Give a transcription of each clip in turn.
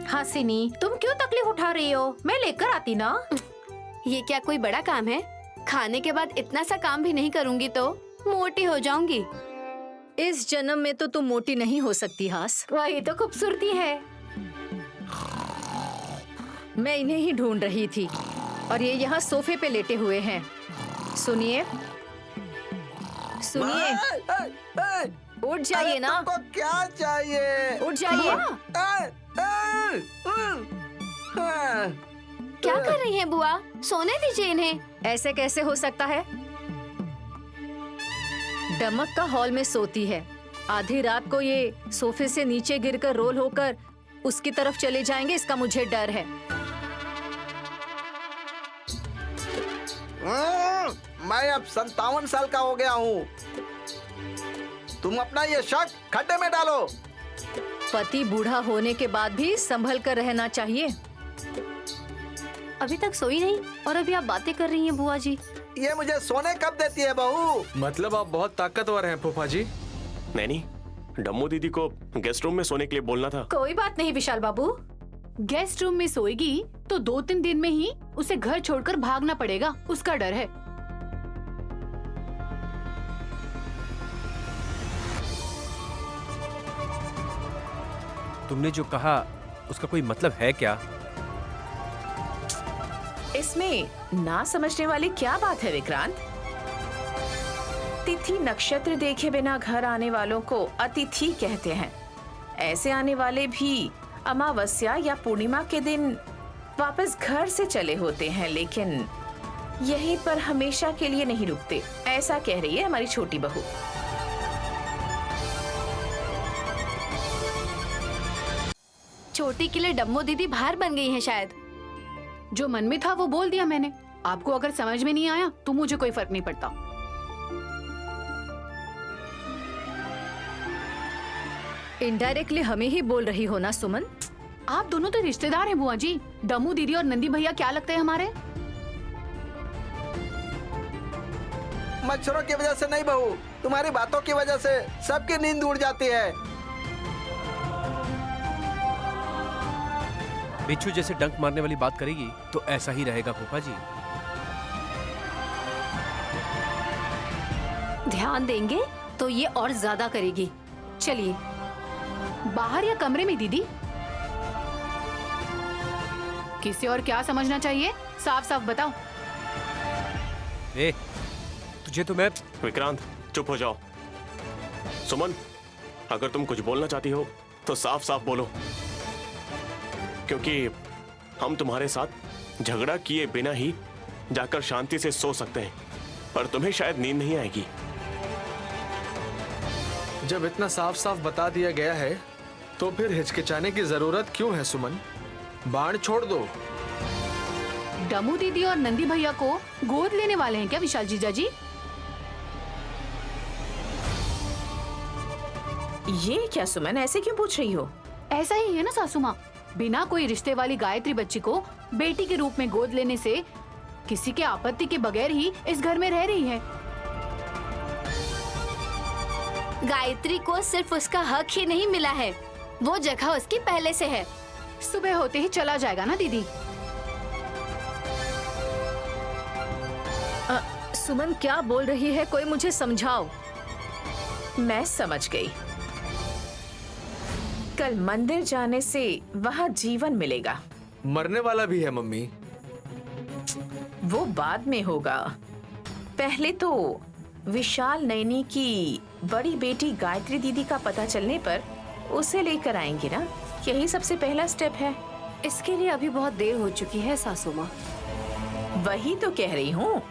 हासिनी, तुम क्यों तकलीफ उठा रही हो? मैं लेकर आती ना। ये क्या कोई बड़ा काम है? खाने के बाद इतना सा काम भी नहीं करूंगी तो मोटी हो जाऊंगी। इस जन्म में तो तुम मोटी नहीं हो सकती हास। वही तो खूबसूरती है। मैं इन्हें ही ढूंढ रही थी और ये यहाँ सोफे पे लेटे हुए हैं। सुनिए सुनिए, उठ जाइए ना। तुमको क्या चाहिए? उठ जाइए। क्या कर रही हैं बुआ? सोने दीजिए इन्हें। ऐसे कैसे हो सकता है? डमक का हॉल में सोती है। आधी रात को ये सोफे से नीचे गिरकर रोल होकर उसकी तरफ चले जाएंगे, इसका मुझे डर है। मैं अब 57 साल का हो गया हूँ। तुम अपना ये शक खड्डे में डालो। पति बूढ़ा होने के बाद भी संभल कर रहना चाहिए। अभी तक सोई नहीं और अभी आप बातें कर रही हैं बुआ जी। ये मुझे सोने कब देती है बहू? मतलब आप बहुत ताकतवर हैं फूफा जी। नैनी, डम्मू दीदी को गेस्ट रूम में सोने के लिए बोलना था। कोई बात नहीं विशाल बाबू, गेस्ट रूम में सोएगी तो 2-3 दिन में ही उसे घर छोड़कर भागना पड़ेगा, उसका डर है। तुमने जो कहा उसका कोई मतलब है क्या? इसमें ना समझने वाली क्या बात है विक्रांत? तिथि नक्षत्र देखे बिना घर आने वालों को अतिथि कहते हैं। ऐसे आने वाले भी अमावस्या या पूर्णिमा के दिन वापस घर से चले होते हैं, लेकिन यहीं पर हमेशा के लिए नहीं रुकते, ऐसा कह रही है हमारी छोटी बहू। छोटी के लिए डम्मो दीदी बाहर बन गई हैं शायद। जो मन में था वो बोल दिया मैंने। आपको अगर समझ में नहीं आया तो मुझे कोई फर्क नहीं पड़ता। इनडायरेक्टली हमें ही बोल रही हो ना सुमन? आप दोनों तो रिश्तेदार हैं बुआ जी। डम्मू दीदी और नंदी भैया क्या लगते हैं हमारे? मच्छरों की वजह से नहीं बहू, तुम्हारी बातों की वजह से सबकी नींद उड़ जाती है। बिच्छू जैसे डंक मारने वाली बात करेगी तो ऐसा ही रहेगा फूफा जी। ध्यान देंगे तो ये और ज्यादा करेगी। चलिए, बाहर या कमरे में दीदी? किसे और क्या समझना चाहिए, साफ साफ बताओ। ए, तुझे तो मैं। विक्रांत, चुप हो जाओ। सुमन, अगर तुम कुछ बोलना चाहती हो तो साफ साफ बोलो, क्योंकि हम तुम्हारे साथ झगड़ा किए बिना ही जाकर शांति से सो सकते हैं, पर तुम्हें शायद नींद नहीं आएगी। जब इतना साफ साफ बता दिया गया है तो फिर हिचकिचाने की जरूरत क्यों है सुमन? बाण छोड़ दो। डम्मू दीदी और नंदी भैया को गोद लेने वाले हैं क्या विशाल जीजा जी? ये क्या सुमन, ऐसे क्यों पूछ रही हो? ऐसा ही है ना सासू माँ, बिना कोई रिश्ते वाली गायत्री बच्ची को बेटी के रूप में गोद लेने से किसी के आपत्ति के बगैर ही इस घर में रह रही है। गायत्री को सिर्फ उसका हक ही नहीं मिला है, वो जगह उसकी पहले से है। सुबह होते ही चला जाएगा ना दीदी। सुमन क्या बोल रही है, कोई मुझे समझाओ। मैं समझ गई। कल मंदिर जाने से वहाँ जीवन मिलेगा। मरने वाला भी है मम्मी। वो बाद में होगा, पहले तो विशाल नैनी की बड़ी बेटी गायत्री दीदी का पता चलने पर उसे लेकर आएंगे ना, यही सबसे पहला स्टेप है। इसके लिए अभी बहुत देर हो चुकी है सासू माँ। वही तो कह रही हूँ,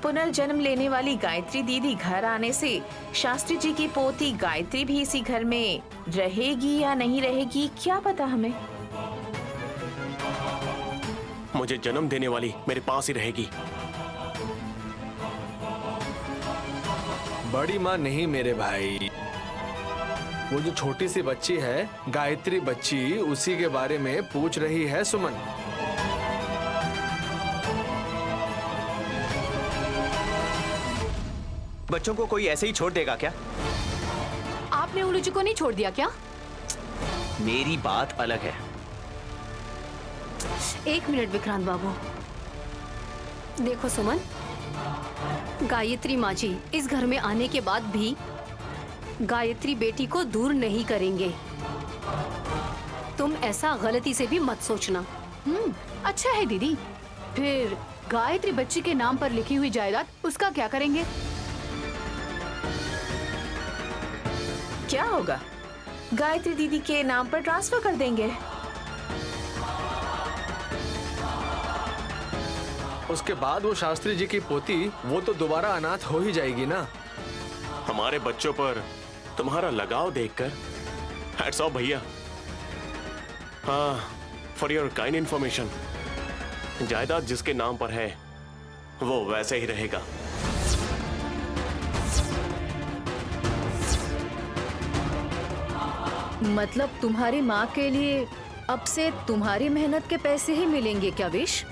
पुनर्जन्म लेने वाली गायत्री दीदी घर आने से शास्त्री जी की पोती गायत्री भी इसी घर में रहेगी या नहीं रहेगी, क्या पता हमें। मुझे जन्म देने वाली मेरे पास ही रहेगी। बड़ी माँ नहीं मेरे भाई, वो जो छोटी सी बच्ची है गायत्री बच्ची, उसी के बारे में पूछ रही है सुमन। बच्चों को कोई ऐसे ही छोड़ देगा क्या? आपने उल्लू जी को नहीं छोड़ दिया क्या? मेरी बात अलग है। एक मिनट विक्रांत बाबू। देखो सुमन, गायत्री माँ जी इस घर में आने के बाद भी गायत्री बेटी को दूर नहीं करेंगे। तुम ऐसा गलती से भी मत सोचना। अच्छा है दीदी। फिर गायत्री बच्ची के नाम पर लिखी हुई जायदाद उसका क्या करेंगे? क्या होगा? गायत्री दीदी के नाम पर ट्रांसफर कर देंगे। उसके बाद वो शास्त्री जी की पोती वो तो दोबारा अनाथ हो ही जाएगी ना। हमारे बच्चों पर तुम्हारा लगाव देखकर हैट्स ऑफ भैया। हाँ, फॉर योर काइंड इन्फॉर्मेशन, जायदाद जिसके नाम पर है वो वैसे ही रहेगा। मतलब तुम्हारी माँ के लिए अब से तुम्हारी मेहनत के पैसे ही मिलेंगे क्या विश?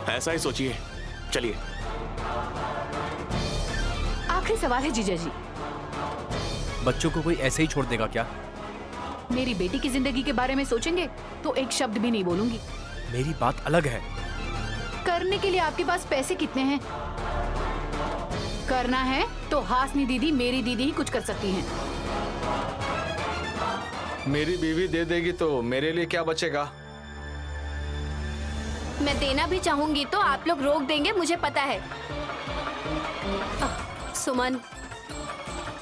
ऐसा ही सोचिए। चलिए। आखिरी सवाल है जीजा जी, बच्चों को कोई ऐसे ही छोड़ देगा क्या? मेरी बेटी की जिंदगी के बारे में सोचेंगे तो एक शब्द भी नहीं बोलूंगी। मेरी बात अलग है। करने के लिए आपके पास पैसे कितने हैं? करना है तो हासनी दीदी, मेरी दीदी ही कुछ कर सकती हैं। मेरी बीवी दे देगी तो मेरे लिए क्या बचेगा? मैं देना भी चाहूंगी तो आप लोग रोक देंगे, मुझे पता है। सुमन,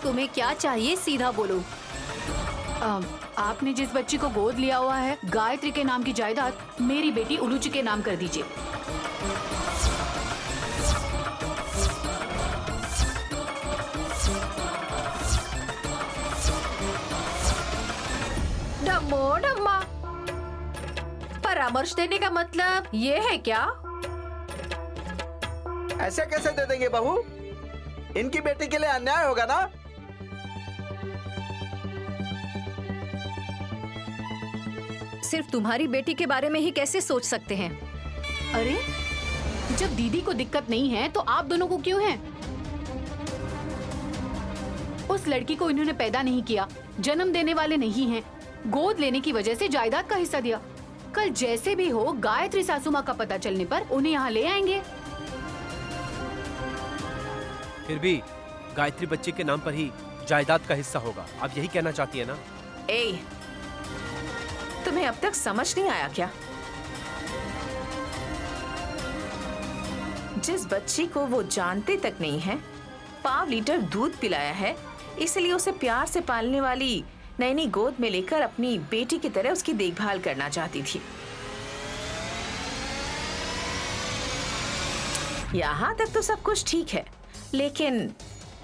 तुम्हें क्या चाहिए सीधा बोलो। आपने जिस बच्ची को गोद लिया हुआ है, गायत्री के नाम की जायदाद मेरी बेटी उलूची के नाम कर दीजिए। डम्मो डम्मा, परामर्श देने का मतलब ये है क्या? ऐसे कैसे दे देंगे बहू? इनकी बेटी के लिए अन्याय होगा ना। सिर्फ तुम्हारी बेटी के बारे में ही कैसे सोच सकते हैं? अरे, जब दीदी को दिक्कत नहीं है तो आप दोनों को क्यों है? उस लड़की को इन्होंने पैदा नहीं किया, जन्म देने वाले नहीं हैं, गोद लेने की वजह से जायदाद का हिस्सा दिया। कल जैसे भी हो गायत्री सासू माँ का पता चलने पर उन्हें यहाँ ले आएंगे। फिर भी गायत्री बच्ची के नाम पर ही जायदाद का हिस्सा होगा, आप यही कहना चाहती है ना? ए, तुम्हें अब तक समझ नहीं आया क्या? जिस बच्ची को वो जानते तक नहीं है, 5 लीटर दूध पिलाया है, इसलिए उसे प्यार से पालने वाली नैनी गोद में लेकर अपनी बेटी की तरह उसकी देखभाल करना चाहती थी। यहाँ तक तो सब कुछ ठीक है, लेकिन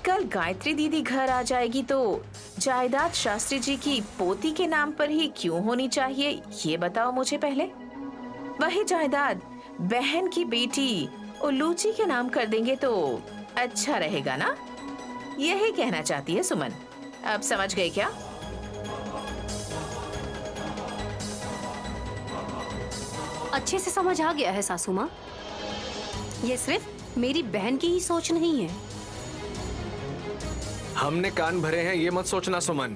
कल गायत्री दीदी घर आ जाएगी तो जायदाद शास्त्री जी की पोती के नाम पर ही क्यों होनी चाहिए, ये बताओ मुझे पहले। वही जायदाद बहन की बेटी उल्लूची के नाम कर देंगे तो अच्छा रहेगा ना? यही कहना चाहती है सुमन। अब समझ गए क्या? अच्छे से समझ आ गया है सासू माँ। ये सिर्फ मेरी बहन की ही सोच नहीं है। हमने कान भरे हैं ये मत सोचना सुमन।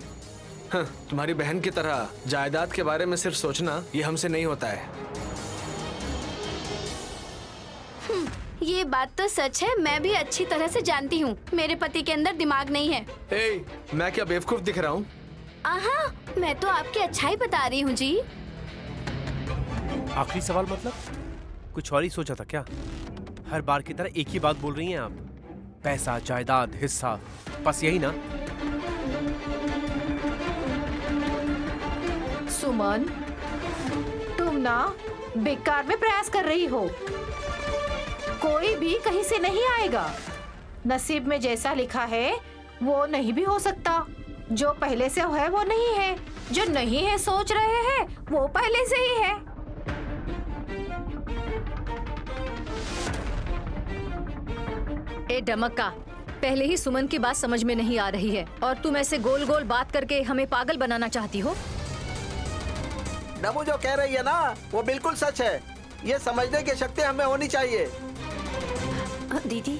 हाँ, तुम्हारी बहन की तरह जायदाद के बारे में सिर्फ सोचना ये हमसे नहीं होता है। ये बात तो सच है, मैं भी अच्छी तरह से जानती हूँ मेरे पति के अंदर दिमाग नहीं है। ए, मैं क्या बेवकूफ दिख रहा हूँ? आहा, मैं तो आपकी अच्छाई बता रही हूँ जी। आखिरी सवाल मतलब कुछ और ही सोचा था क्या? हर बार की तरह एक ही बात बोल रही हैं आप। पैसा, जायदाद, हिस्सा, बस यही ना? सुमन, तुम ना बेकार में प्रयास कर रही हो। कोई भी कहीं से नहीं आएगा। नसीब में जैसा लिखा है वो नहीं भी हो सकता। जो पहले से है वो नहीं है, जो नहीं है सोच रहे हैं वो पहले से ही है। ए डमक्का, पहले ही सुमन की बात समझ में नहीं आ रही है और तुम ऐसे गोल गोल बात करके हमें पागल बनाना चाहती हो। नमू जो कह रही है ना वो बिल्कुल सच है। ये समझने की शक्ति हमें होनी चाहिए। दीदी,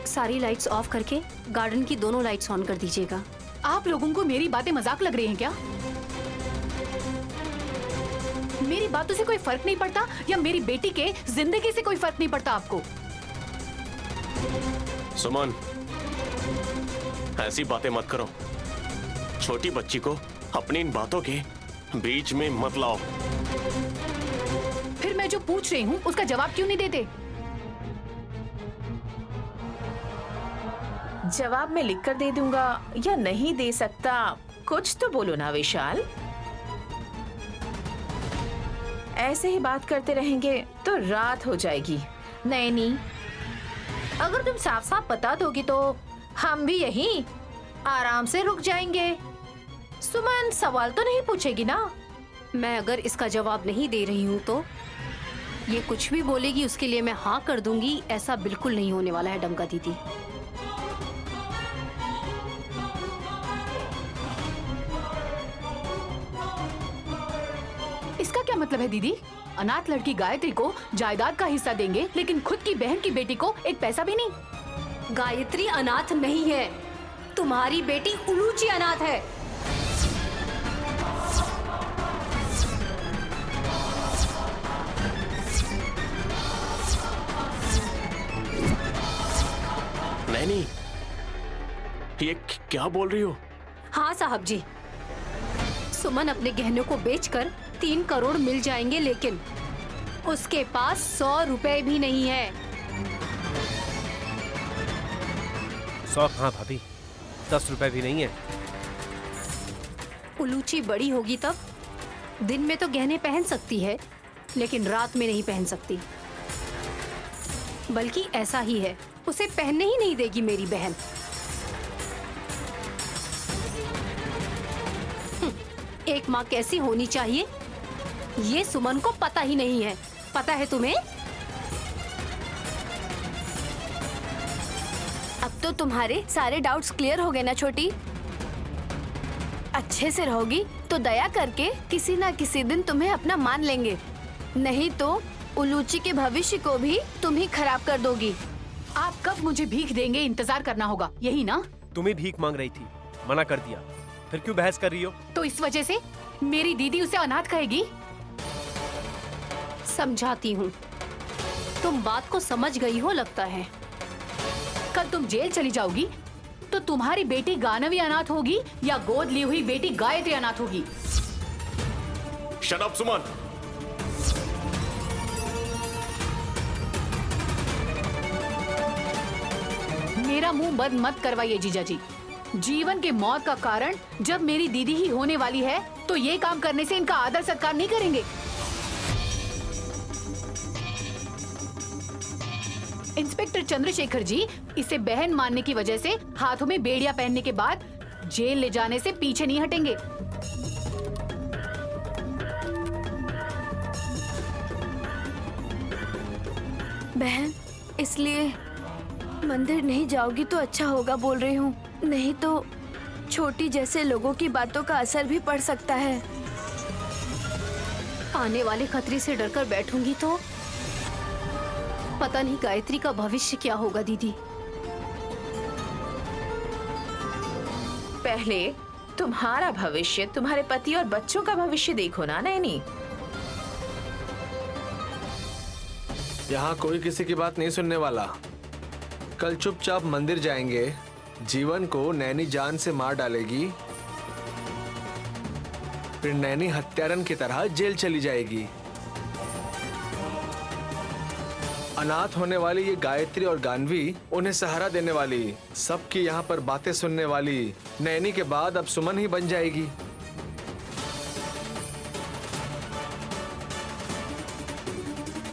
सारी लाइट्स ऑफ करके गार्डन की दोनों लाइट्स ऑन कर दीजिएगा। आप लोगों को मेरी बातें मजाक लग रही हैं क्या? मेरी बातों से कोई फर्क नहीं पड़ता या मेरी बेटी के जिंदगी से कोई फर्क नहीं पड़ता आपको? सुमन, ऐसी बातें मत करो। छोटी बच्ची को अपनी इन बातों के बीच में मत लाओ। फिर मैं जो पूछ रही हूँ उसका जवाब क्यों नहीं देते? जवाब मैं लिखकर दे दूंगा या नहीं दे सकता, कुछ तो बोलो ना विशाल। ऐसे ही बात करते रहेंगे तो रात हो जाएगी। नैनी, अगर तुम साफ साफ बता दोगी तो हम भी यहीं आराम से रुक जाएंगे। सुमन सवाल तो नहीं पूछेगी ना? मैं अगर इसका जवाब नहीं दे रही हूँ तो ये कुछ भी बोलेगी उसके लिए मैं हाँ कर दूंगी, ऐसा बिल्कुल नहीं होने वाला है डमका दीदी। इसका क्या मतलब है दीदी? अनाथ लड़की गायत्री को जायदाद का हिस्सा देंगे लेकिन खुद की बहन की बेटी को एक पैसा भी नहीं? गायत्री अनाथ नहीं है, तुम्हारी बेटी उलूची अनाथ है। नैनी, ये क्या बोल रही हो? हाँ साहब जी, सुमन अपने गहनों को बेचकर 3 करोड़ मिल जाएंगे लेकिन उसके पास 100 रुपए भी नहीं है। 100 कहाँ भाभी, 10 रुपए भी नहीं है। उलूची बड़ी होगी तब दिन में तो गहने पहन सकती है लेकिन रात में नहीं पहन सकती। बल्कि ऐसा ही है, उसे पहनने ही नहीं देगी मेरी बहन। एक माँ कैसी होनी चाहिए ये सुमन को पता ही नहीं है। पता है तुम्हें? अब तो तुम्हारे सारे डाउट्स क्लियर हो गए ना छोटी? अच्छे से रहोगी तो दया करके किसी ना किसी दिन तुम्हें अपना मान लेंगे, नहीं तो उलूची के भविष्य को भी तुम ही खराब कर दोगी। आप कब मुझे भीख देंगे इंतजार करना होगा, यही ना? तुम्हें भीख मांग रही थी, मना कर दिया, फिर क्यों बहस कर रही हो? तो इस वजह से मेरी दीदी उसे अनाथ कहेगी? समझाती हूँ, तुम बात को समझ गई हो लगता है। कल तुम जेल चली जाओगी तो तुम्हारी बेटी गानवी अनाथ होगी या गोद ली हुई बेटी गायत्री अनाथ होगी? शट अप सुमन। मेरा मुंह बंद मत करवाइए जीजा जी। जीवन के मौत का कारण जब मेरी दीदी ही होने वाली है तो ये काम करने से इनका आदर सत्कार नहीं करेंगे। इंस्पेक्टर चंद्रशेखर जी इसे बहन मानने की वजह से हाथों में बेड़ियां पहनने के बाद जेल ले जाने से पीछे नहीं हटेंगे। बहन, इसलिए मंदिर नहीं जाओगी तो अच्छा होगा बोल रही हूँ, नहीं तो छोटी जैसे लोगों की बातों का असर भी पड़ सकता है। आने वाले खतरे से डरकर बैठूंगी तो पता नहीं गायत्री का भविष्य क्या होगा। दीदी, पहले तुम्हारा भविष्य, तुम्हारे पति और बच्चों का भविष्य देखो ना नैनी। यहाँ कोई किसी की बात नहीं सुनने वाला। कल चुपचाप मंदिर जाएंगे, जीवन को नैनी जान से मार डालेगी, फिर नैनी हत्यारन की तरह जेल चली जाएगी। अनाथ होने वाली ये गायत्री और गानवी उन्हें सहारा देने वाली, सबकी यहाँ पर बातें सुनने वाली नैनी के बाद अब सुमन ही बन जाएगी।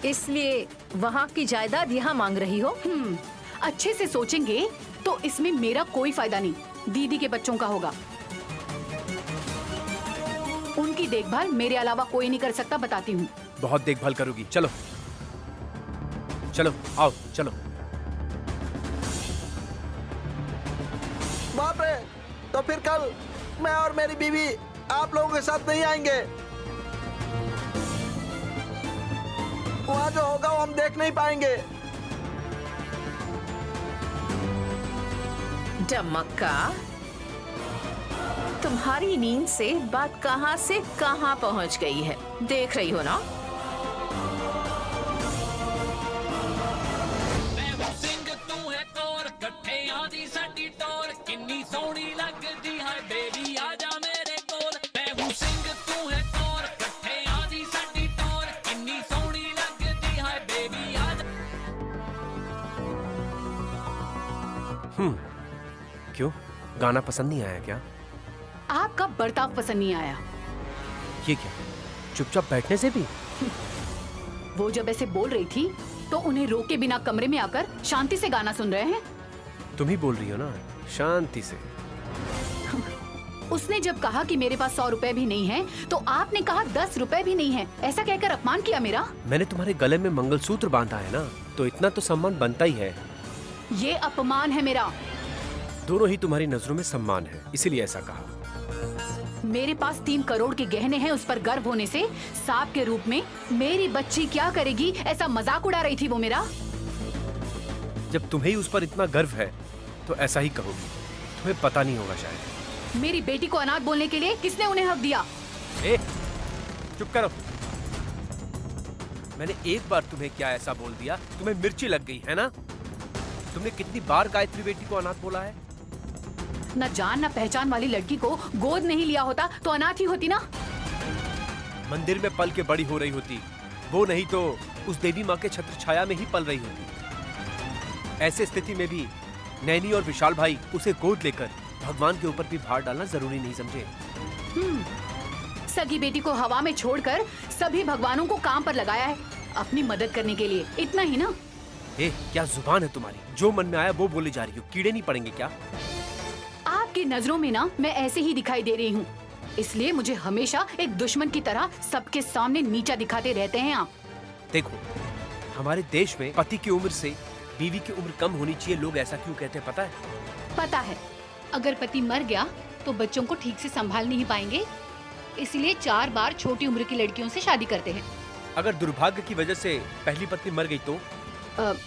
इसलिए वहाँ की जायदाद यहाँ मांग रही हो? अच्छे से सोचेंगे तो इसमें मेरा कोई फायदा नहीं, दीदी के बच्चों का होगा। उनकी देखभाल मेरे अलावा कोई नहीं कर सकता, बताती हूँ। बहुत देखभाल करोगी। चलो चलो, आओ चलो। बाप रे, तो फिर कल मैं और मेरी बीवी आप लोगों के साथ नहीं आएंगे। वहाँ जो होगा वो हम देख नहीं पाएंगे। डमक्का, तुम तुम्हारी नींद से बात कहां से कहां पहुंच गई है, देख रही हो ना? क्यों, गाना पसंद नहीं आया क्या? आपका बर्ताव पसंद नहीं आया। ये क्या, चुपचाप बैठने से भी? वो जब ऐसे बोल रही थी तो उन्हें रोके बिना कमरे में आकर शांति से गाना सुन रहे हैं। तुम ही बोल रही हो ना, शांति से। उसने जब कहा कि मेरे पास 100 रुपए भी नहीं है तो आपने कहा 10 रुपए भी नहीं है, ऐसा कहकर अपमान किया मेरा। मैंने तुम्हारे गले में मंगलसूत्र बांधा है ना, तो इतना तो सम्मान बनता ही है। ये अपमान है मेरा। दोनों ही तुम्हारी नजरों में सम्मान है, इसीलिए ऐसा कहा। मेरे पास 3 करोड़ के गहने हैं, उस पर गर्व होने से सांप के रूप में मेरी बच्ची क्या करेगी, ऐसा मजाक उड़ा रही थी वो मेरा। जब तुम्हें उस पर इतना गर्व है तो ऐसा ही कहोगी, तुम्हें पता नहीं होगा शायद। मेरी बेटी को अनाथ बोलने के लिए किसने उन्हें हक दिया? ए, चुप करो। मैंने एक बार तुम्हें क्या ऐसा बोल दिया, तुम्हें मिर्ची लग गई है ना? तुमने कितनी बार गायत्री बेटी को अनाथ बोला है? न जान न पहचान वाली लड़की को गोद नहीं लिया होता तो अनाथ ही होती ना। मंदिर में पल के बड़ी हो रही होती, वो नहीं तो उस देवी माँ के छत्र छाया में ही पल रही होती। ऐसे स्थिति में भी नैनी और विशाल भाई उसे गोद लेकर भगवान के ऊपर भी भार डालना जरूरी नहीं समझे। सगी बेटी को हवा में छोड़कर सभी भगवानों को काम पर लगाया है अपनी मदद करने के लिए, इतना ही ना। क्या जुबान है तुम्हारी, जो मन में आया वो बोली जा रही हो, कीड़े नहीं पड़ेंगे क्या? आपकी नजरों में ना मैं ऐसे ही दिखाई दे रही हूँ, इसलिए मुझे हमेशा एक दुश्मन की तरह सबके सामने नीचा दिखाते रहते हैं आप। देखो, हमारे देश में पति की उम्र से बीवी की उम्र कम होनी चाहिए, लोग ऐसा क्यों कहते हैं पता है? पता है, अगर पति मर गया तो बच्चों को ठीक से संभाल नहीं पाएंगे, इसलिए 4 बार छोटी उम्र की लड़कियों से शादी करते हैं। अगर दुर्भाग्य की वजह से पहली पत्नी मर गई तो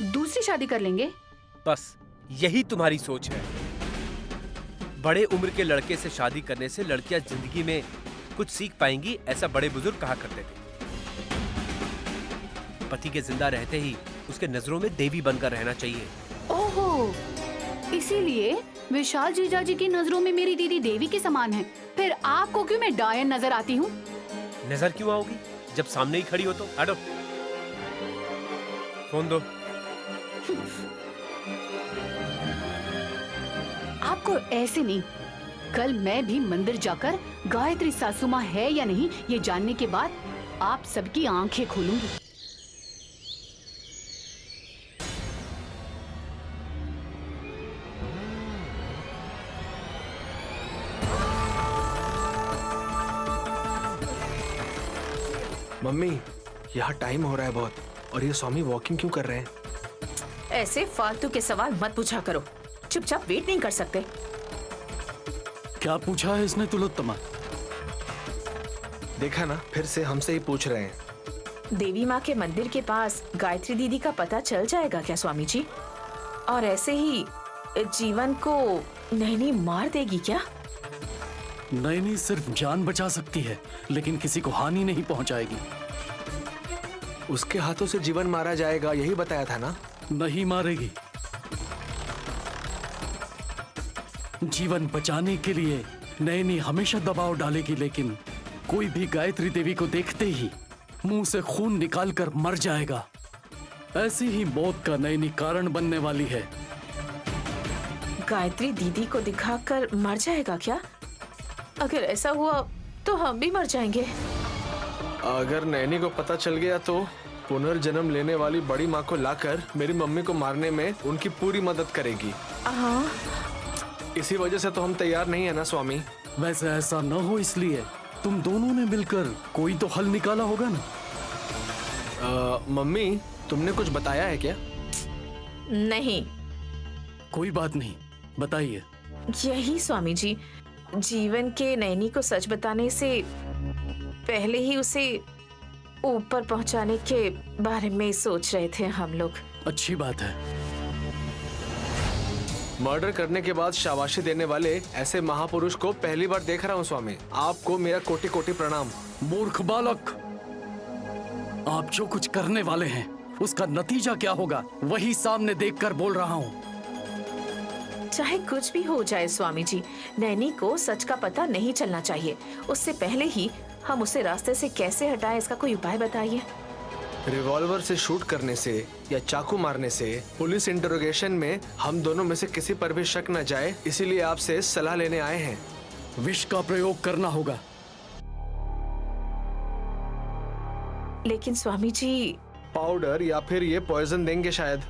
दूसरी शादी कर लेंगे। बस यही तुम्हारी सोच है। बड़े उम्र के लड़के से शादी करने से लड़कियां जिंदगी में कुछ सीख पाएंगी, ऐसा बड़े बुजुर्ग कहा करते थे। पति के जिंदा रहते ही उसके नजरों में देवी बनकर रहना चाहिए। ओहो, इसीलिए विशाल जीजाजी की नजरों में मेरी दीदी देवी के समान है। फिर आपको क्यों मैं डायन नजर आती हूँ? नजर क्यों आओगी जब सामने ही खड़ी हो तो? हटो, फोन दो। आपको ऐसे नहीं, कल मैं भी मंदिर जाकर गायत्री सासू माँ है या नहीं ये जानने के बाद आप सबकी आंखें खोलूंगी। मम्मी, यहाँ टाइम हो रहा है बहुत, और ये स्वामी वॉकिंग क्यों कर रहे हैं? ऐसे फालतू के सवाल मत पूछा करो, चुपचाप वेट नहीं कर सकते? क्या पूछा है इसने तिलोत्तमा? देखा ना, फिर से हमसे ही पूछ रहे हैं। देवी माँ के मंदिर के पास गायत्री दीदी का पता चल जाएगा क्या स्वामी जी? और ऐसे ही जीवन को नैनी मार देगी क्या? नैनी सिर्फ जान बचा सकती है, लेकिन किसी को हानि नहीं पहुंचाएगी। उसके हाथों से जीवन मारा जाएगा, यही बताया था ना? नहीं मारेगी। जीवन बचाने के लिए नैनी हमेशा दबाव डालेगी, लेकिन कोई भी गायत्री देवी को देखते ही मुंह से खून निकालकर मर जाएगा। ऐसी ही मौत का नैनी कारण बनने वाली है। गायत्री दीदी को दिखाकर मर जाएगा क्या? अगर ऐसा हुआ तो हम भी मर जाएंगे। अगर नैनी को पता चल गया तो पुनर्जन्म लेने वाली बड़ी माँ को लाकर मेरी मम्मी को मारने में उनकी पूरी मदद करेगी। हाँ, इसी वजह से तो हम तैयार नहीं है ना स्वामी। वैसे ऐसा न हो इसलिए तुम दोनों ने मिलकर कोई तो हल निकाला होगा ना? मम्मी, तुमने कुछ बताया है क्या? नहीं। कोई बात नहीं, बताइए। यही स्वामी जी, जीवन के नैनी को सच बताने से पहले ही उसे ऊपर पहुंचाने के बारे में सोच रहे थे हम लोग। अच्छी बात है। मर्डर करने के बाद शाबाशी देने वाले ऐसे महापुरुष को पहली बार देख रहा हूँ स्वामी। आपको मेरा कोटि कोटि प्रणाम। मूर्ख बालक, आप जो कुछ करने वाले हैं उसका नतीजा क्या होगा वही सामने देखकर बोल रहा हूँ। चाहे कुछ भी हो जाए स्वामी जी, नैनी को सच का पता नहीं चलना चाहिए। उससे पहले ही हम उसे रास्ते से कैसे हटाएं, इसका कोई उपाय बताइए। रिवॉल्वर से शूट करने से या चाकू मारने से पुलिस इंटरोगेशन में हम दोनों में से किसी पर भी शक न जाए, इसीलिए आपसे सलाह लेने आए हैं। विष का प्रयोग करना होगा। लेकिन स्वामी जी, पाउडर या फिर ये पॉइजन देंगे शायद,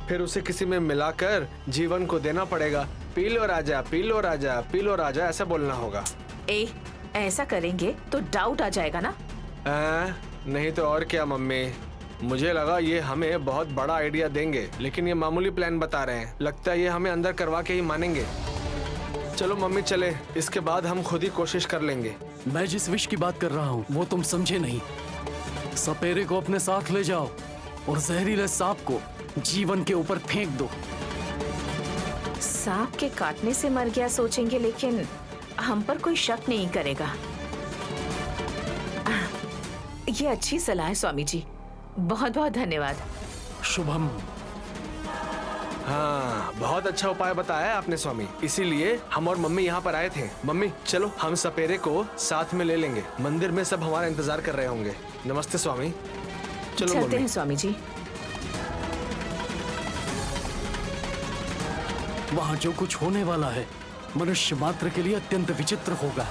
फिर उसे किसी में मिलाकर जीवन को देना पड़ेगा। पी लो राजा, पी लो राजा, पी लो राजा, ऐसा बोलना होगा। ऐसा करेंगे तो डाउट आ जाएगा ना? नहीं तो और क्या मम्मी, मुझे लगा ये हमें बहुत बड़ा आइडिया देंगे, लेकिन ये मामूली प्लान बता रहे हैं। लगता है ये हमें अंदर करवा के ही मानेंगे। चलो मम्मी चले, इसके बाद हम खुद ही कोशिश कर लेंगे। मैं जिस विष की बात कर रहा हूँ वो तुम समझे नहीं। सपेरे को अपने साथ ले जाओ और जहरीले सांप को जीवन के ऊपर फेंक दो। सांप के काटने से मर गया सोचेंगे, लेकिन हम पर कोई शक नहीं करेगा। ये अच्छी सलाह है स्वामी जी, बहुत बहुत धन्यवाद। शुभम। हाँ, बहुत अच्छा उपाय बताया है आपने स्वामी, इसीलिए हम और मम्मी यहाँ पर आए थे। मम्मी चलो हम सपेरे को साथ में ले लेंगे, मंदिर में सब हमारा इंतजार कर रहे होंगे। नमस्ते स्वामी। चलो चलते हैं स्वामी जी। वहाँ जो कुछ होने वाला है मनुष्य मात्र के लिए अत्यंत विचित्र होगा।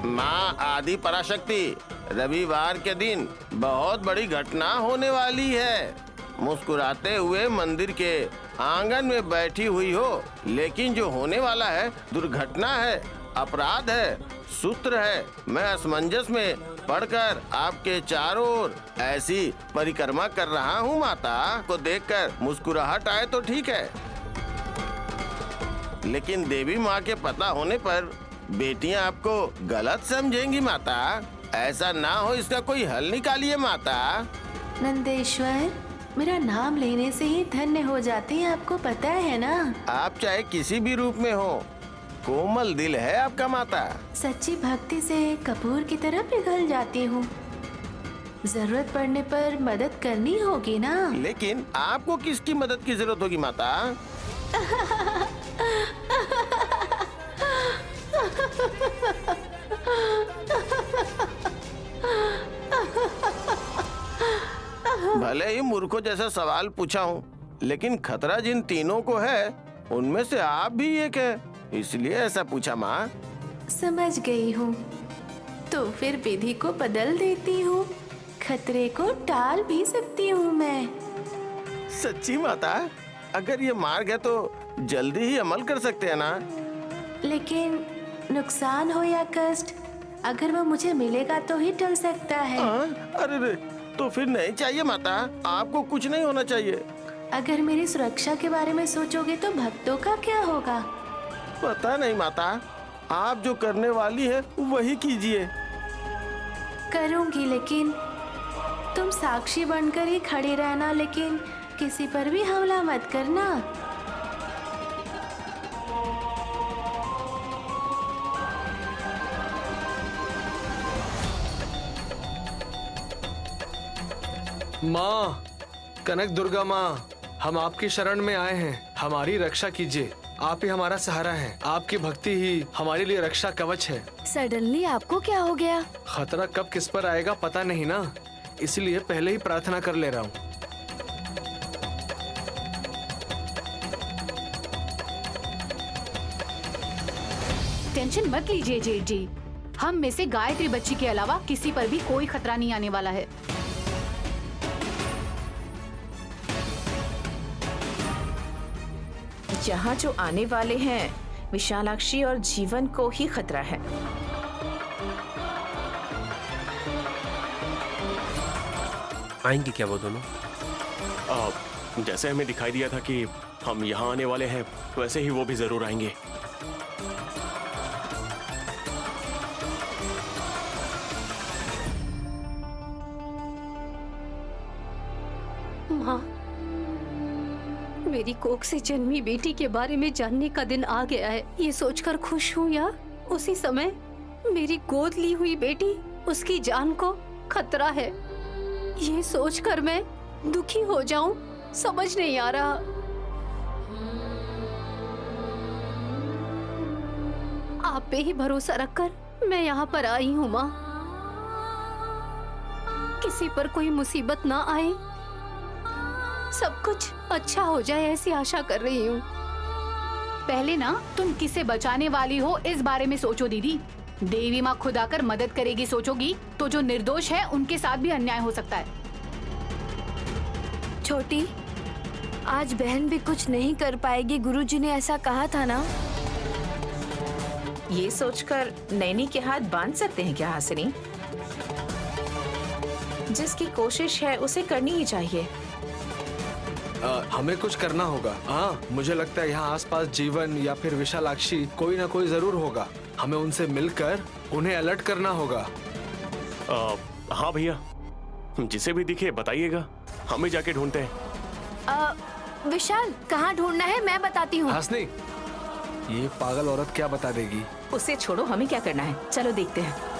माँ आदि पराशक्ति, रविवार के दिन बहुत बड़ी घटना होने वाली है। मुस्कुराते हुए मंदिर के आंगन में बैठी हुई हो, लेकिन जो होने वाला है दुर्घटना है, अपराध है, सूत्र है। मैं असमंजस में पढ़कर आपके चारों ओर ऐसी परिक्रमा कर रहा हूँ। माता को देखकर मुस्कुराहट आए तो ठीक है, लेकिन देवी माँ के पता होने पर बेटियां आपको गलत समझेंगी। माता ऐसा ना हो, इसका कोई हल निकालिए। माता नंदेश्वर, मेरा नाम लेने से ही धन्य हो जाती है, आपको पता है ना। आप चाहे किसी भी रूप में हो, कोमल दिल है आपका। माता सच्ची भक्ति से कपूर की तरह पिघल जाती हूँ। जरूरत पड़ने पर मदद करनी होगी ना। लेकिन आपको किसकी मदद की जरूरत होगी माता? भले ही मूर्खों जैसा सवाल पूछा हूँ, लेकिन खतरा जिन तीनों को है उनमें से आप भी एक है, इसलिए ऐसा पूछा। माँ समझ गई हूँ, तो फिर विधि को बदल देती हूँ, खतरे को टाल भी सकती हूँ मैं। सच्ची माता? अगर ये मार्ग है तो जल्दी ही अमल कर सकते हैं ना? लेकिन नुकसान हो या कष्ट, अगर वो मुझे मिलेगा तो ही टल सकता है। अरे रे, तो फिर नहीं चाहिए माता, आपको कुछ नहीं होना चाहिए। अगर मेरी सुरक्षा के बारे में सोचोगे तो भक्तों का क्या होगा? पता नहीं माता, आप जो करने वाली है वही कीजिए। करूंगी, लेकिन तुम साक्षी बनकर ही खड़ी रहना, लेकिन किसी पर भी हमला मत करना। माँ, कनक दुर्गा माँ, हम आपकी शरण में आए हैं, हमारी रक्षा कीजिए। आप ही हमारा सहारा हैं, आपकी भक्ति ही हमारे लिए रक्षा कवच है। सडनली आपको क्या हो गया? खतरा कब किस पर आएगा पता नहीं ना, इसलिए पहले ही प्रार्थना कर ले रहा हूँ। टेंशन मत लीजिए जेठ जी, हम में से गायत्री बच्ची के अलावा किसी पर भी कोई खतरा नहीं आने वाला है। यहाँ जो आने वाले हैं विशालाक्षी और जीवन को ही खतरा है। आएंगे क्या वो दोनों? जैसे हमें दिखाई दिया था कि हम यहाँ आने वाले हैं, वैसे ही वो भी जरूर आएंगे। माँ, मेरी कोख से जन्मी बेटी के बारे में जानने का दिन आ गया है। ये सोचकर खुश हूँ या उसी समय मेरी गोद ली हुई बेटी, उसकी जान को खतरा है, ये सोचकर मैं दुखी हो जाऊं, समझ नहीं आ रहा। आप पे ही भरोसा रखकर मैं यहाँ पर आई हूँ माँ। किसी पर कोई मुसीबत ना आए, सब कुछ अच्छा हो जाए ऐसी आशा कर रही हूँ। पहले ना तुम किसे बचाने वाली हो इस बारे में सोचो दीदी। देवी माँ खुद आकर मदद करेगी सोचोगी तो जो निर्दोष है उनके साथ भी अन्याय हो सकता है। छोटी, आज बहन भी कुछ नहीं कर पाएगी, गुरुजी ने ऐसा कहा था ना। ये सोचकर नैनी के हाथ बांध सकते हैं क्या हासिनी? जिसकी कोशिश है उसे करनी ही चाहिए। हमें कुछ करना होगा। हाँ, मुझे लगता है यहाँ आसपास जीवन या फिर विशालाक्षी कोई ना कोई जरूर होगा। हमें उनसे मिलकर उन्हें अलर्ट करना होगा। हाँ भैया, जिसे भी दिखे बताइएगा, हमें जाके ढूंढते हैं। विशाल, कहाँ ढूंढना है मैं बताती हूँ। हासनी, ये पागल औरत क्या बता देगी? उसे छोड़ो, हमें क्या करना है, चलो देखते हैं।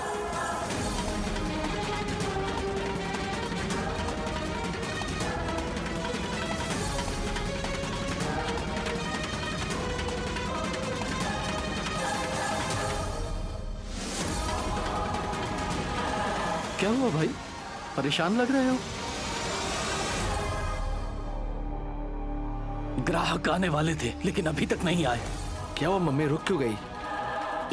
क्या हुआ भाई, परेशान लग रहे हो? ग्राहक आने वाले थे लेकिन अभी तक नहीं आए। क्या वो मम्मी रुक क्यों गई?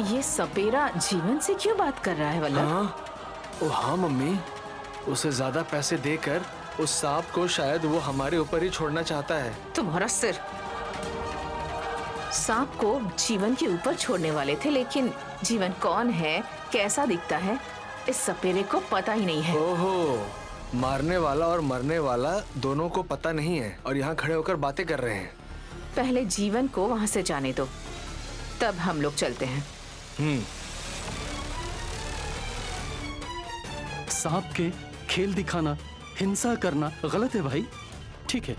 ये सपेरा जीवन से क्यों बात कर रहा है वल्लभ? हाँ, हाँ मम्मी, उसे ज्यादा पैसे देकर उस सांप को शायद वो हमारे ऊपर ही छोड़ना चाहता है। तुम्हारा सिर। सांप को जीवन के ऊपर छोड़ने वाले थे, लेकिन जीवन कौन है, कैसा दिखता है, इस सपेरे को पता ही नहीं है। ओहो, मारने वाला और मरने वाला दोनों को पता नहीं है और यहाँ खड़े होकर बातें कर रहे हैं। पहले जीवन को वहाँ से जाने दो, तब हम लोग चलते हैं। सांप के खेल दिखाना, हिंसा करना गलत है भाई। ठीक है,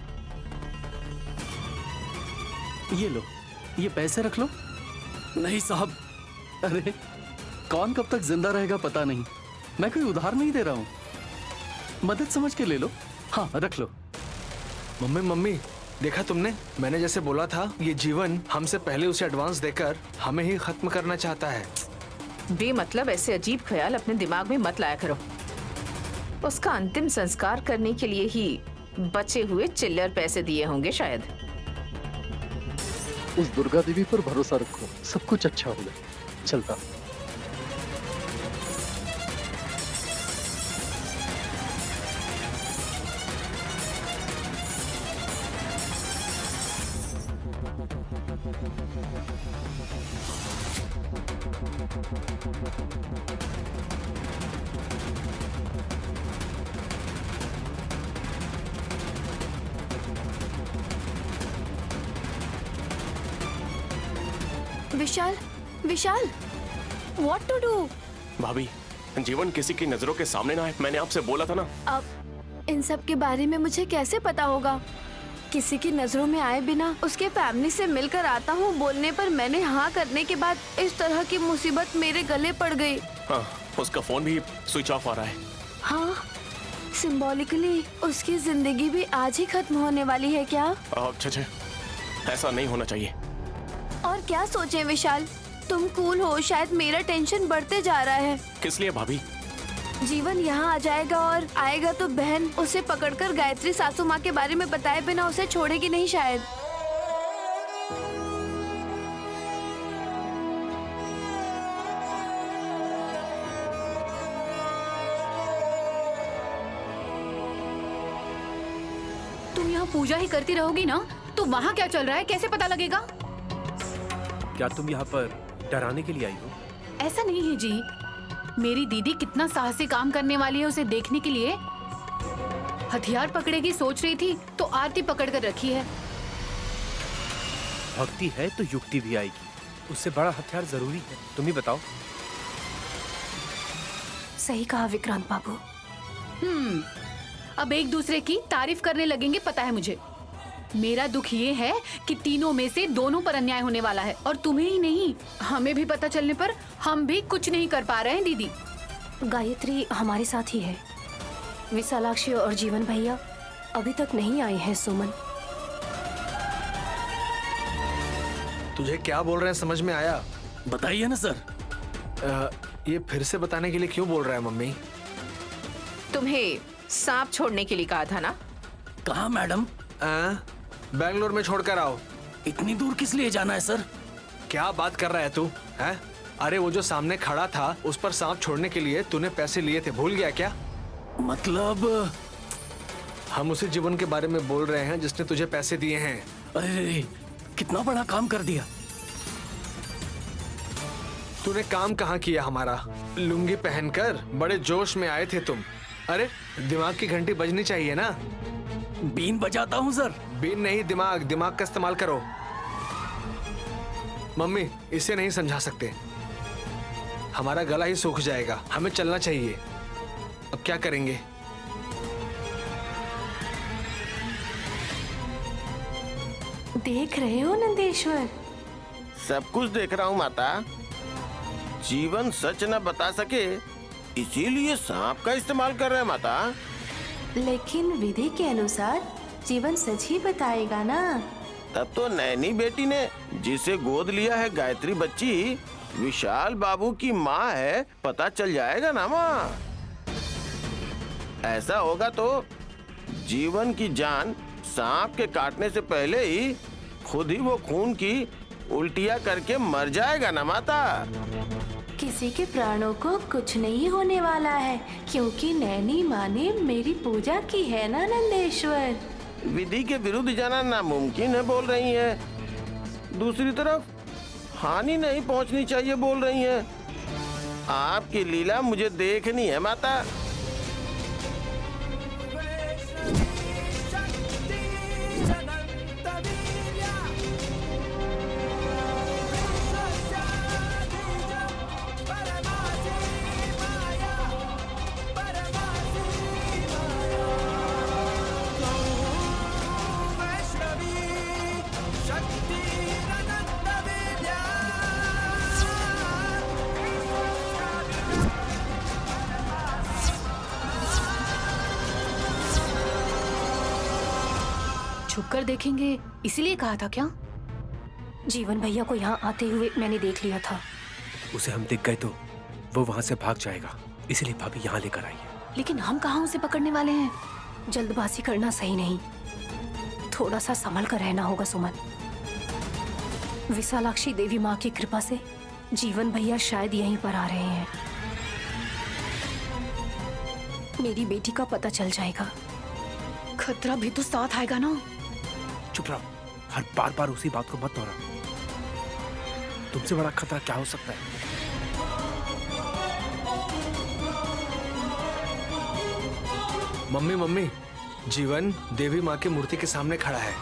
ये लो, ये पैसे रख लो। नहीं साहब, अरे कौन कब तक जिंदा रहेगा पता नहीं, मैं कोई उधार नहीं दे रहा हूँ, मदद समझ के ले लो। हाँ रख लो। मम्मी मम्मी, देखा तुमने, मैंने जैसे बोला था, ये जीवन हमसे पहले उसे एडवांस देकर हमें ही खत्म करना चाहता है। बेमतलब ऐसे अजीब ख्याल अपने दिमाग में मत लाया करो। उसका अंतिम संस्कार करने के लिए ही बचे हुए चिल्लर पैसे दिए होंगे शायद। उस दुर्गा देवी पर भरोसा रखो, सब कुछ अच्छा होगा। चलता। विशाल, विशाल, what to do? भाभी, जीवन किसी की नजरों के सामने ना है, मैंने आपसे बोला था ना। अब इन सब के बारे में मुझे कैसे पता होगा? किसी की नजरों में आए बिना उसके फैमिली से मिलकर आता हूँ बोलने पर मैंने हाँ करने के बाद इस तरह की मुसीबत मेरे गले पड़ गई। हाँ, उसका फोन भी स्विच ऑफ आ रहा है। हाँ, सिंबॉलिकली उसकी जिंदगी भी आज ही खत्म होने वाली है क्या? अच्छा, ऐसा नहीं होना चाहिए। और क्या सोचे विशाल, तुम कूल हो, शायद मेरा टेंशन बढ़ते जा रहा है। किस लिए भाभी? जीवन यहाँ आ जाएगा और आएगा तो बहन उसे पकड़कर गायत्री सासू माँ के बारे में बताए बिना उसे छोड़ेगी नहीं शायद। तुम यहाँ पूजा ही करती रहोगी ना, तो वहाँ क्या चल रहा है कैसे पता लगेगा? क्या तुम यहाँ पर डराने के लिए आई हो? ऐसा नहीं है जी, मेरी दीदी कितना साहसी काम करने वाली है उसे देखने के लिए हथियार पकड़े की सोच रही थी तो आरती पकड़ कर रखी है। भक्ति है तो युक्ति भी आएगी। उससे बड़ा हथियार जरूरी है। तुम ही बताओ। सही कहा विक्रांत बाबू। अब एक दूसरे की तारीफ करने लगेंगे, पता है मुझे। मेरा दुख ये है कि तीनों में से दोनों पर अन्याय होने वाला है, और तुम्हें ही नहीं, हमें भी पता चलने पर हम भी कुछ नहीं कर पा रहे हैं। दीदी, गायत्री हमारे साथ ही है। विशालाक्षी और जीवन भैया अभी तक नहीं आए हैं सुमन। तुझे क्या बोल रहे हैं समझ में आया? बताइए ना सर। ये फिर से बताने के लिए क्यों बोल रहा है मम्मी? तुम्हें सांप छोड़ने के लिए कहा था ना? कहाँ मैडम? बैंगलोर में छोड़कर आओ। इतनी दूर किस लिए जाना है सर? क्या बात कर रहा है तू? है? अरे वो जो सामने खड़ा था उस पर सांप छोड़ने के लिए तूने पैसे लिए थे, भूल गया क्या? मतलब हम उसी जीवन के बारे में बोल रहे हैं जिसने तुझे पैसे दिए हैं। अरे कितना बड़ा काम कर दिया। तूने काम कहाँ किया हमारा? लुंगी पहनकर बड़े जोश में आए थे तुम। अरे दिमाग की घंटी बजनी चाहिए ना। बीन बजाता हूँ सर। बीन नहीं, दिमाग। दिमाग का इस्तेमाल करो। मम्मी, इसे नहीं समझा सकते। हमारा गला ही सूख जाएगा। हमें चलना चाहिए। अब क्या करेंगे? देख रहे हो नंदेश्वर? सब कुछ देख रहा हूँ माता। जीवन सच न बता सके इसीलिए सांप का इस्तेमाल कर रहे हैं माता। लेकिन विधि के अनुसार जीवन सच ही बताएगा ना। तब तो नैनी बेटी ने जिसे गोद लिया है गायत्री बच्ची विशाल बाबू की माँ है, पता चल जाएगा ना माँ। ऐसा होगा तो जीवन की जान सांप के काटने से पहले ही खुद ही वो खून की उल्टियाँ करके मर जाएगा ना माता। किसी के प्राणों को कुछ नहीं होने वाला है, क्योंकि नैनी माँ ने मेरी पूजा की है ना नंदेश्वर। विधि के विरुद्ध जाना नामुमकिन है बोल रही हैं। दूसरी तरफ हानि नहीं पहुंचनी चाहिए बोल रही हैं। आपकी लीला मुझे देखनी है माता। छुपकर देखेंगे इसीलिए कहा था क्या? जीवन भैया को यहाँ आते हुए मैंने देख लिया था। उसे हम दिख गए तो वो वहाँ से भाग जाएगा, इसलिए भाभी यहाँ लेकर आई है। लेकिन हम कहाँ उसे पकड़ने वाले हैं? जल्दबाजी करना सही नहीं। थोड़ा सा संभल कर रहना होगा सुमन। विशालाक्षी देवी माँ की कृपा से जीवन भैया शायद यहीं पर आ रहे हैं। मेरी बेटी का पता चल जाएगा। खतरा भी तो साथ आएगा ना। चुप रहो, हर बार बार उसी बात को मत दोहराओ। तुमसे बड़ा खतरा क्या हो सकता है? मम्मी मम्मी, जीवन देवी माँ की मूर्ति के सामने खड़ा है।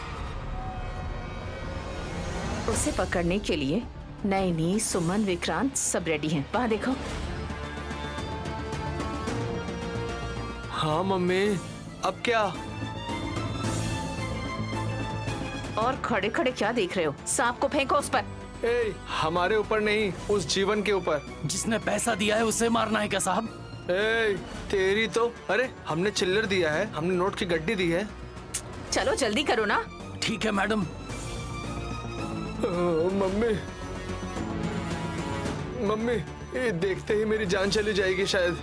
उसे पकड़ने के लिए नैनी, सुमन, विक्रांत सब रेडी हैं। वहाँ देखो। हाँ मम्मी, अब क्या? और खड़े खड़े क्या देख रहे हो? सांप को फेंको उस पर। ए, हमारे ऊपर नहीं, उस जीवन के ऊपर। जिसने पैसा दिया है उसे मारना है क्या साहब? ए, तेरी तो। अरे हमने चिल्लर दिया है, हमने नोट की गड्डी दी है। चलो जल्दी करो ना। ठीक है मैडम। मम्मी मम्मी, ये देखते ही मेरी जान चली जाएगी शायद।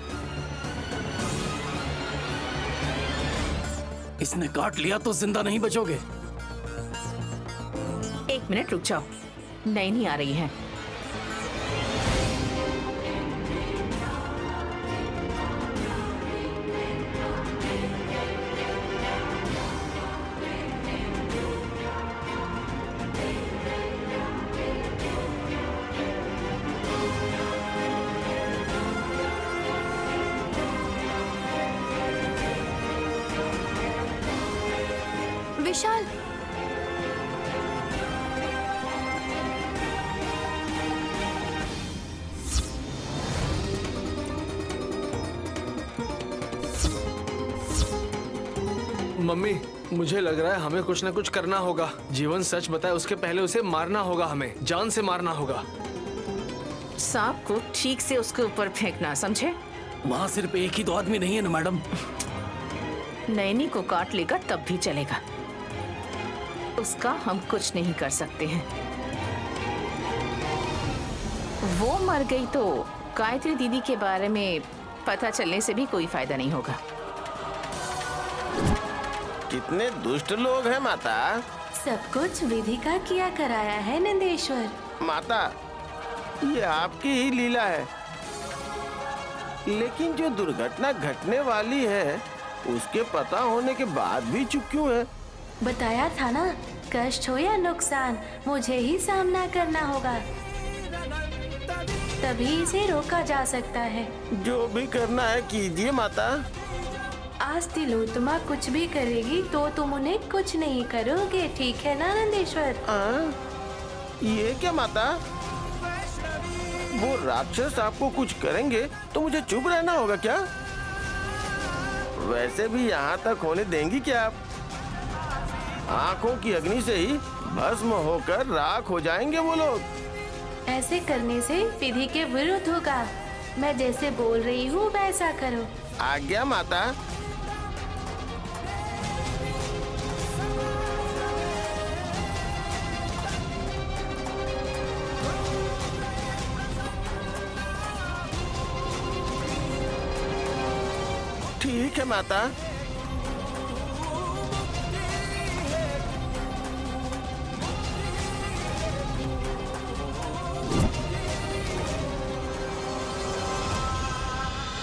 इसने काट लिया तो जिंदा नहीं बचोगे। 1 मिनट रुक जाओ, नैनी आ रही है। विशाल, मम्मी मुझे लग रहा है हमें कुछ ना कुछ करना होगा। जीवन सच बताए उसके पहले उसे मारना होगा, हमें जान से मारना होगा। सांप को ठीक से उसके ऊपर फेंकना, समझे? वहाँ सिर्फ एक ही तो आदमी नहीं है ना मैडम। नैनी को काट लेगा तब भी चलेगा, उसका हम कुछ नहीं कर सकते हैं। वो मर गई तो गायत्री दीदी के बारे में पता चलने से भी कोई फायदा नहीं होगा। कितने दुष्ट लोग हैं माता। सब कुछ विधि का किया कराया है नंदेश्वर। माता, ये आपकी ही लीला है, लेकिन जो दुर्घटना घटने वाली है उसके पता होने के बाद भी चुप क्यों है? बताया था ना, कष्ट हो या नुकसान मुझे ही सामना करना होगा, तभी इसे रोका जा सकता है। जो भी करना है कीजिए माता। आज तिलोत्तमा कुछ भी करेगी तो तुम उन्हें कुछ नहीं करोगे, ठीक है ना नंदेश्वर? ये क्या माता? वो राक्षस आपको कुछ करेंगे तो मुझे चुप रहना होगा क्या? वैसे भी यहाँ तक होने देंगी क्या आप? आंखों की अग्नि से ही भस्म होकर राख हो जाएंगे वो लोग। ऐसे करने से विधि के विरुद्ध होगा। मैं जैसे बोल रही हूँ वैसा करो। आज्ञा माता। ठीक है माता।